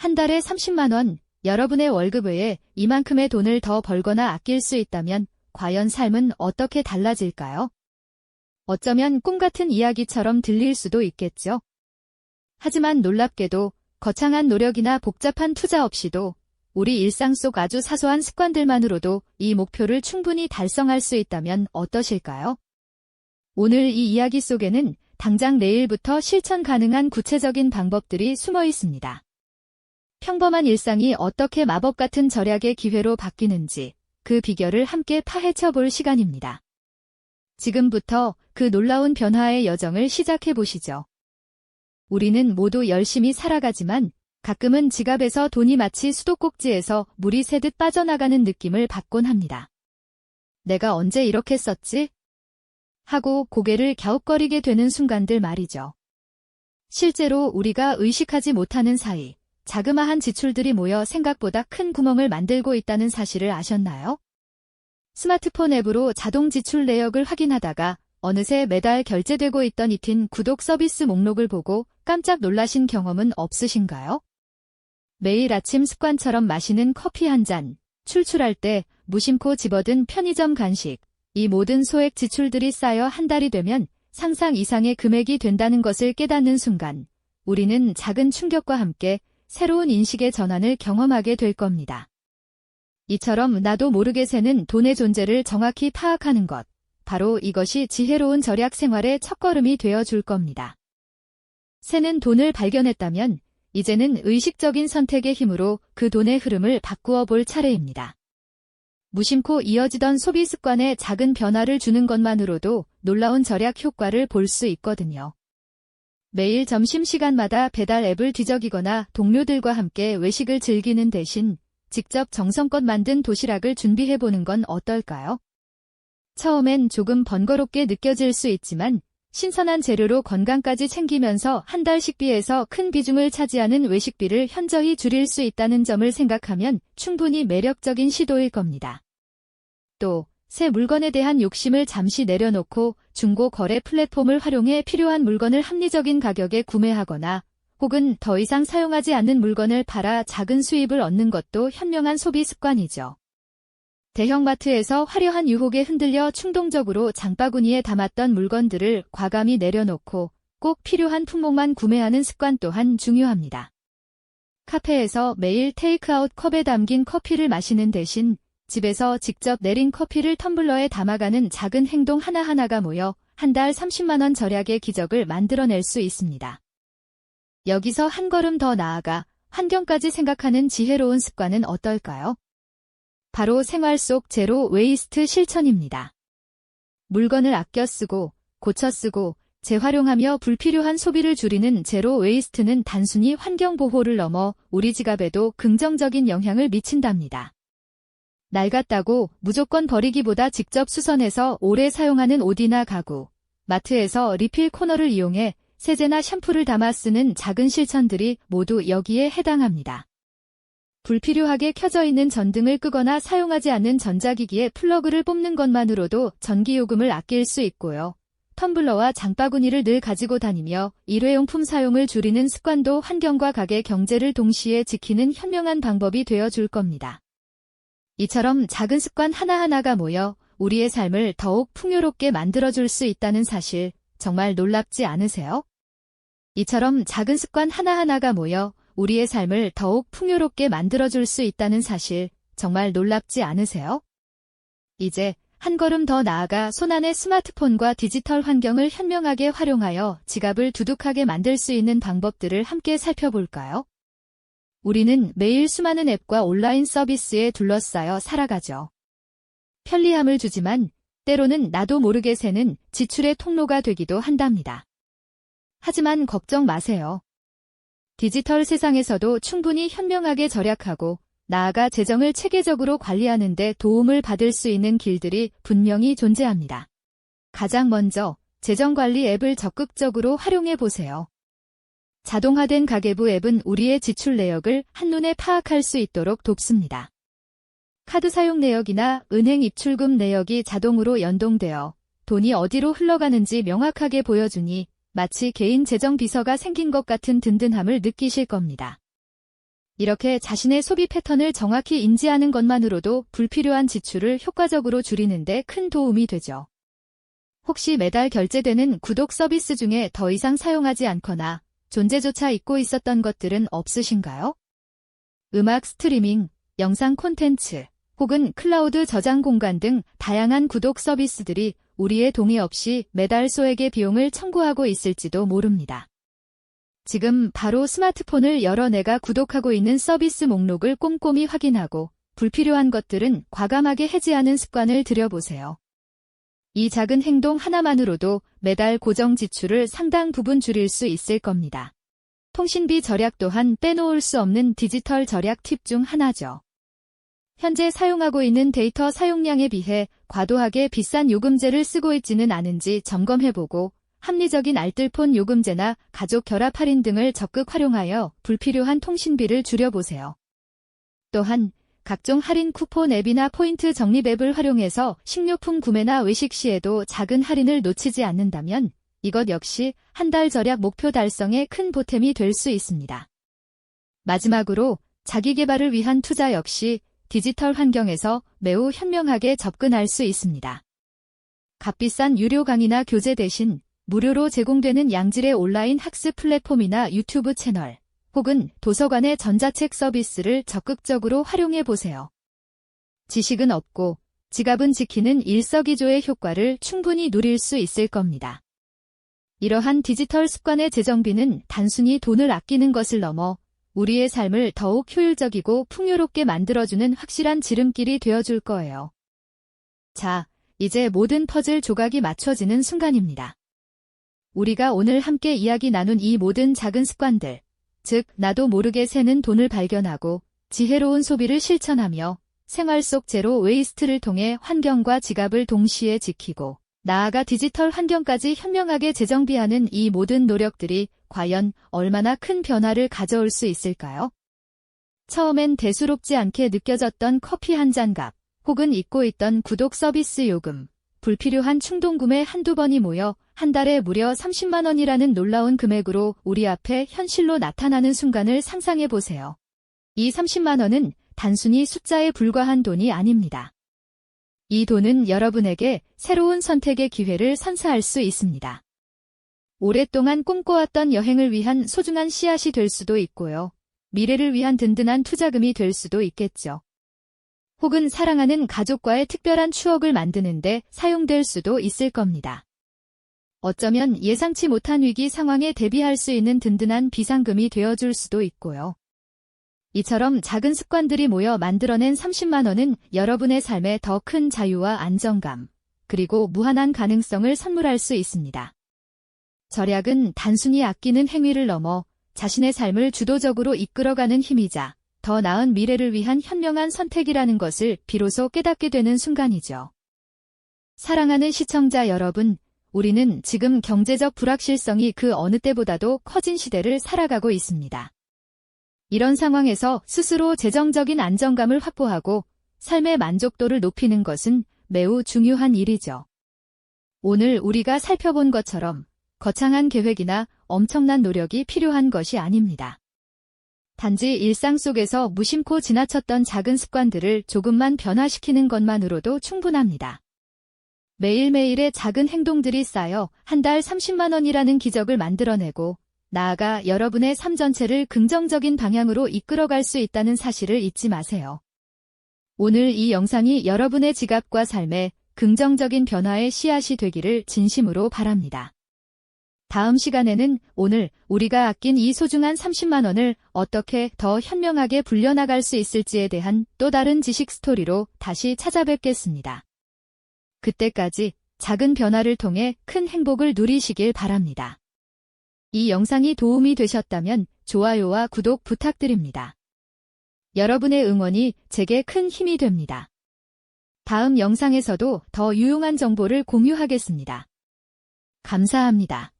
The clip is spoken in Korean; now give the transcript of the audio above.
한 달에 30만 원, 여러분의 월급 외에 이만큼의 돈을 더 벌거나 아낄 수 있다면 과연 삶은 어떻게 달라질까요? 어쩌면 꿈 같은 이야기처럼 들릴 수도 있겠죠. 하지만 놀랍게도 거창한 노력이나 복잡한 투자 없이도 우리 일상 속 아주 사소한 습관들만으로도 이 목표를 충분히 달성할 수 있다면 어떠실까요? 오늘 이 이야기 속에는 당장 내일부터 실천 가능한 구체적인 방법들이 숨어 있습니다. 평범한 일상이 어떻게 마법 같은 절약의 기회로 바뀌는지 그 비결을 함께 파헤쳐 볼 시간입니다. 지금부터 그 놀라운 변화의 여정을 시작해 보시죠. 우리는 모두 열심히 살아가지만 가끔은 지갑에서 돈이 마치 수도꼭지에서 물이 새듯 빠져나가는 느낌을 받곤 합니다. 내가 언제 이렇게 썼지? 하고 고개를 갸웃거리게 되는 순간들 말이죠. 실제로 우리가 의식하지 못하는 사이 자그마한 지출들이 모여 생각보다 큰 구멍을 만들고 있다는 사실을 아셨나요? 스마트폰 앱으로 자동 지출 내역을 확인하다가 어느새 매달 결제되고 있던 이틴 구독 서비스 목록을 보고 깜짝 놀라신 경험은 없으신가요? 매일 아침 습관처럼 마시는 커피 한 잔, 출출할 때 무심코 집어든 편의점 간식, 이 모든 소액 지출들이 쌓여 한 달이 되면 상상 이상의 금액이 된다는 것을 깨닫는 순간, 우리는 작은 충격과 함께 새로운 인식의 전환을 경험하게 될 겁니다. 이처럼 나도 모르게 새는 돈의 존재를 정확히 파악하는 것, 바로 이것이 지혜로운 절약 생활의 첫걸음이 되어 줄 겁니다. 새는 돈을 발견했다면 이제는 의식적인 선택의 힘으로 그 돈의 흐름을 바꾸어 볼 차례입니다. 무심코 이어지던 소비 습관에 작은 변화를 주는 것만으로도 놀라운 절약 효과를 볼 수 있거든요. 매일 점심시간마다 배달 앱을 뒤적이거나 동료들과 함께 외식을 즐기는 대신 직접 정성껏 만든 도시락을 준비해보는 건 어떨까요? 처음엔 조금 번거롭게 느껴질 수 있지만 신선한 재료로 건강까지 챙기면서 한 달 식비에서 큰 비중을 차지하는 외식비를 현저히 줄일 수 있다는 점을 생각하면 충분히 매력적인 시도일 겁니다. 또, 새 물건에 대한 욕심을 잠시 내려놓고 중고 거래 플랫폼을 활용해 필요한 물건을 합리적인 가격에 구매하거나 혹은 더 이상 사용하지 않는 물건을 팔아 작은 수입을 얻는 것도 현명한 소비 습관이죠. 대형마트에서 화려한 유혹에 흔들려 충동적으로 장바구니에 담았던 물건들을 과감히 내려놓고 꼭 필요한 품목만 구매하는 습관 또한 중요합니다. 카페에서 매일 테이크아웃 컵에 담긴 커피를 마시는 대신 집에서 직접 내린 커피를 텀블러에 담아가는 작은 행동 하나하나가 모여 한 달 30만 원 절약의 기적을 만들어낼 수 있습니다. 여기서 한 걸음 더 나아가 환경까지 생각하는 지혜로운 습관은 어떨까요? 바로 생활 속 제로 웨이스트 실천입니다. 물건을 아껴 쓰고, 고쳐 쓰고, 재활용하며 불필요한 소비를 줄이는 제로 웨이스트는 단순히 환경 보호를 넘어 우리 지갑에도 긍정적인 영향을 미친답니다. 낡았다고 무조건 버리기보다 직접 수선해서 오래 사용하는 옷이나 가구, 마트에서 리필 코너를 이용해 세제나 샴푸를 담아 쓰는 작은 실천들이 모두 여기에 해당합니다. 불필요하게 켜져 있는 전등을 끄거나 사용하지 않는 전자기기에 플러그를 뽑는 것만으로도 전기요금을 아낄 수 있고요. 텀블러와 장바구니를 늘 가지고 다니며 일회용품 사용을 줄이는 습관도 환경과 가게 경제를 동시에 지키는 현명한 방법이 되어 줄 겁니다. 이처럼 작은 습관 하나하나가 모여 우리의 삶을 더욱 풍요롭게 만들어줄 수 있다는 사실 정말 놀랍지 않으세요? 이처럼 작은 습관 하나하나가 모여 우리의 삶을 더욱 풍요롭게 만들어줄 수 있다는 사실 정말 놀랍지 않으세요? 이제 한 걸음 더 나아가 손안의 스마트폰과 디지털 환경을 현명하게 활용하여 지갑을 두둑하게 만들 수 있는 방법들을 함께 살펴볼까요? 우리는 매일 수많은 앱과 온라인 서비스에 둘러싸여 살아가죠. 편리함을 주지만 때로는 나도 모르게 새는 지출의 통로가 되기도 한답니다. 하지만 걱정 마세요. 디지털 세상에서도 충분히 현명하게 절약하고 나아가 재정을 체계적으로 관리하는 데 도움을 받을 수 있는 길들이 분명히 존재합니다. 가장 먼저 재정관리 앱을 적극적으로 활용해 보세요. 자동화된 가계부 앱은 우리의 지출 내역을 한눈에 파악할 수 있도록 돕습니다. 카드 사용 내역이나 은행 입출금 내역이 자동으로 연동되어 돈이 어디로 흘러가는지 명확하게 보여주니 마치 개인 재정 비서가 생긴 것 같은 든든함을 느끼실 겁니다. 이렇게 자신의 소비 패턴을 정확히 인지하는 것만으로도 불필요한 지출을 효과적으로 줄이는 데 큰 도움이 되죠. 혹시 매달 결제되는 구독 서비스 중에 더 이상 사용하지 않거나 존재조차 잊고 있었던 것들은 없으신가요? 음악 스트리밍, 영상 콘텐츠, 혹은 클라우드 저장 공간 등 다양한 구독 서비스들이 우리의 동의 없이 매달 소액의 비용을 청구하고 있을지도 모릅니다. 지금 바로 스마트폰을 열어 내가 구독하고 있는 서비스 목록을 꼼꼼히 확인하고 불필요한 것들은 과감하게 해지하는 습관을 들여보세요. 이 작은 행동 하나만으로도 매달 고정 지출을 상당 부분 줄일 수 있을 겁니다. 통신비 절약 또한 빼놓을 수 없는 디지털 절약 팁 중 하나죠. 현재 사용하고 있는 데이터 사용량에 비해 과도하게 비싼 요금제를 쓰고 있지는 않은지 점검해보고 합리적인 알뜰폰 요금제나 가족 결합 할인 등을 적극 활용하여 불필요한 통신비를 줄여보세요. 또한 각종 할인 쿠폰 앱이나 포인트 적립 앱을 활용해서 식료품 구매나 외식 시에도 작은 할인을 놓치지 않는다면 이것 역시 한 달 절약 목표 달성에 큰 보탬이 될 수 있습니다. 마지막으로 자기 개발을 위한 투자 역시 디지털 환경에서 매우 현명하게 접근할 수 있습니다. 값비싼 유료 강의나 교재 대신 무료로 제공되는 양질의 온라인 학습 플랫폼이나 유튜브 채널, 혹은 도서관의 전자책 서비스를 적극적으로 활용해 보세요. 지식은 얻고 지갑은 지키는 일석이조의 효과를 충분히 누릴 수 있을 겁니다. 이러한 디지털 습관의 재정비는 단순히 돈을 아끼는 것을 넘어 우리의 삶을 더욱 효율적이고 풍요롭게 만들어주는 확실한 지름길이 되어줄 거예요. 자, 이제 모든 퍼즐 조각이 맞춰지는 순간입니다. 우리가 오늘 함께 이야기 나눈 이 모든 작은 습관들, 즉 나도 모르게 새는 돈을 발견하고 지혜로운 소비를 실천하며 생활 속 제로 웨이스트를 통해 환경과 지갑을 동시에 지키고 나아가 디지털 환경까지 현명하게 재정비하는 이 모든 노력들이 과연 얼마나 큰 변화를 가져올 수 있을까요? 처음엔 대수롭지 않게 느껴졌던 커피 한 잔 값, 혹은 잊고 있던 구독 서비스 요금, 불필요한 충동구매 한두 번이 모여 한 달에 무려 30만 원이라는 놀라운 금액으로 우리 앞에 현실로 나타나는 순간을 상상해 보세요. 이 30만 원은 단순히 숫자에 불과한 돈이 아닙니다. 이 돈은 여러분에게 새로운 선택의 기회를 선사할 수 있습니다. 오랫동안 꿈꿔왔던 여행을 위한 소중한 씨앗이 될 수도 있고요. 미래를 위한 든든한 투자금이 될 수도 있겠죠. 혹은 사랑하는 가족과의 특별한 추억을 만드는데 사용될 수도 있을 겁니다. 어쩌면 예상치 못한 위기 상황에 대비할 수 있는 든든한 비상금이 되어줄 수도 있고요. 이처럼 작은 습관들이 모여 만들어낸 30만 원은 여러분의 삶에 더 큰 자유와 안정감, 그리고 무한한 가능성을 선물할 수 있습니다. 절약은 단순히 아끼는 행위를 넘어 자신의 삶을 주도적으로 이끌어가는 힘이자 더 나은 미래를 위한 현명한 선택이라는 것을 비로소 깨닫게 되는 순간이죠. 사랑하는 시청자 여러분, 우리는 지금 경제적 불확실성이 그 어느 때보다도 커진 시대를 살아가고 있습니다. 이런 상황에서 스스로 재정적인 안정감을 확보하고 삶의 만족도를 높이는 것은 매우 중요한 일이죠. 오늘 우리가 살펴본 것처럼 거창한 계획이나 엄청난 노력이 필요한 것이 아닙니다. 단지 일상 속에서 무심코 지나쳤던 작은 습관들을 조금만 변화시키는 것만으로도 충분합니다. 매일매일의 작은 행동들이 쌓여 한 달 30만 원이라는 기적을 만들어내고 나아가 여러분의 삶 전체를 긍정적인 방향으로 이끌어갈 수 있다는 사실을 잊지 마세요. 오늘 이 영상이 여러분의 지갑과 삶에 긍정적인 변화의 씨앗이 되기를 진심으로 바랍니다. 다음 시간에는 오늘 우리가 아낀 이 소중한 30만 원을 어떻게 더 현명하게 불려나갈 수 있을지에 대한 또 다른 지식 스토리로 다시 찾아뵙겠습니다. 그때까지 작은 변화를 통해 큰 행복을 누리시길 바랍니다. 이 영상이 도움이 되셨다면 좋아요와 구독 부탁드립니다. 여러분의 응원이 제게 큰 힘이 됩니다. 다음 영상에서도 더 유용한 정보를 공유하겠습니다. 감사합니다.